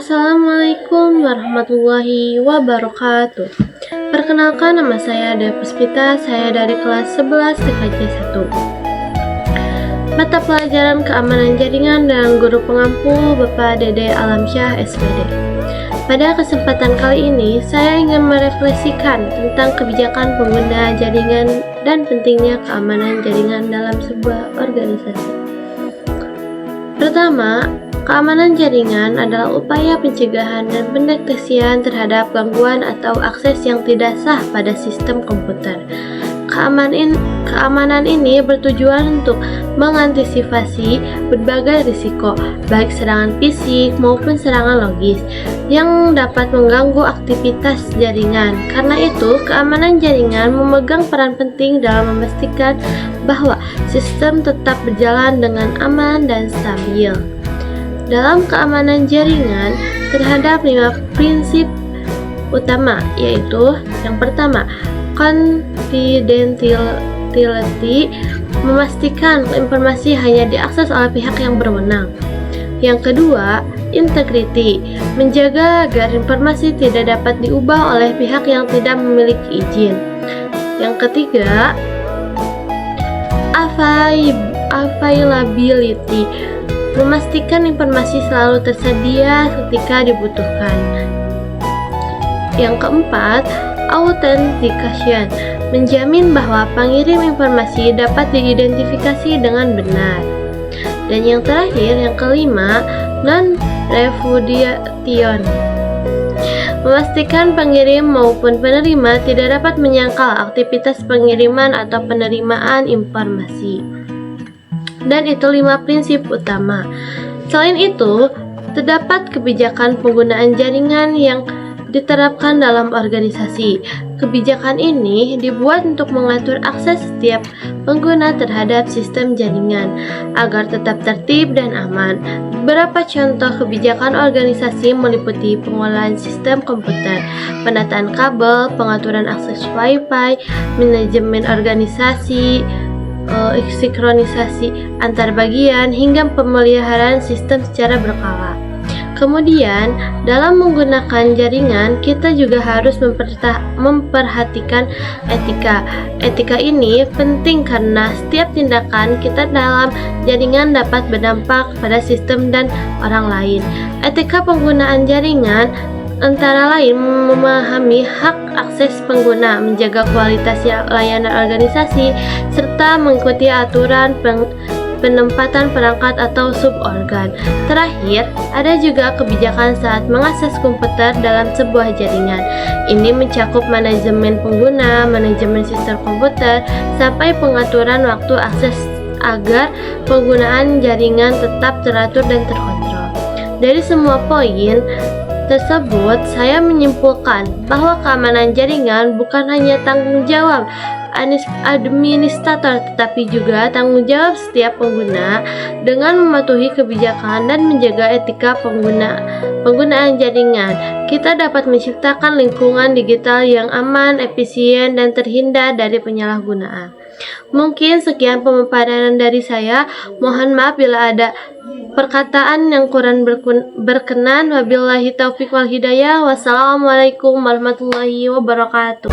Assalamualaikum warahmatullahi wabarakatuh. Perkenalkan, nama saya Ade Puspita, saya dari kelas 11 TKJ 1. Mata pelajaran keamanan jaringan dan guru pengampu Bapak Dede Alamsyah SPD. Pada kesempatan kali ini, saya ingin merefleksikan tentang kebijakan pengguna jaringan dan pentingnya keamanan jaringan dalam sebuah organisasi. Pertama, keamanan jaringan adalah upaya pencegahan dan pendeteksian terhadap gangguan atau akses yang tidak sah pada sistem komputer. Keamanan ini bertujuan untuk mengantisipasi berbagai risiko, baik serangan fisik maupun serangan logis, yang dapat mengganggu aktivitas jaringan. Karena itu, keamanan jaringan memegang peran penting dalam memastikan bahwa sistem tetap berjalan dengan aman dan stabil. Dalam keamanan jaringan terhadap 5 prinsip utama, yaitu yang pertama, confidentiality, memastikan informasi hanya diakses oleh pihak yang berwenang. Yang kedua, integrity, menjaga agar informasi tidak dapat diubah oleh pihak yang tidak memiliki izin. Yang ketiga, availability, memastikan informasi selalu tersedia ketika dibutuhkan. Yang keempat, authentication, menjamin bahwa pengirim informasi dapat diidentifikasi dengan benar. Dan yang terakhir, yang kelima, non-repudiation, memastikan pengirim maupun penerima tidak dapat menyangkal aktivitas pengiriman atau penerimaan informasi. Dan itu 5 prinsip utama. Selain itu, terdapat kebijakan penggunaan jaringan yang diterapkan dalam organisasi. Kebijakan ini dibuat untuk mengatur akses setiap pengguna terhadap sistem jaringan agar tetap tertib dan aman. Beberapa contoh kebijakan organisasi meliputi pengelolaan sistem komputer, penataan kabel, pengaturan akses Wi-Fi, manajemen organisasi, sinkronisasi antar bagian, hingga pemeliharaan sistem secara berkala. Kemudian, dalam menggunakan jaringan, kita juga harus memperhatikan etika. Etika ini penting karena setiap tindakan kita dalam jaringan dapat berdampak pada sistem dan orang lain. Etika penggunaan jaringan antara lain memahami hak akses pengguna, menjaga kualitas layanan organisasi, serta mengikuti aturan penempatan perangkat atau suborgan. Terakhir, ada juga kebijakan saat mengakses komputer dalam sebuah jaringan. Ini mencakup manajemen pengguna, manajemen sistem komputer, sampai pengaturan waktu akses agar penggunaan jaringan tetap teratur dan terkontrol. Dari semua poin tersebut, saya menyimpulkan bahwa keamanan jaringan bukan hanya tanggung jawab administrator, tetapi juga tanggung jawab setiap pengguna. Dengan mematuhi kebijakan dan menjaga etika penggunaan jaringan, kita dapat menciptakan lingkungan digital yang aman, efisien, dan terhindar dari penyalahgunaan. Mungkin sekian pemaparan dari saya. Mohon maaf bila ada perkataan yang kurang berkenan. Wabillahi taufiq wal hidayah. Wassalamualaikum warahmatullahi wabarakatuh.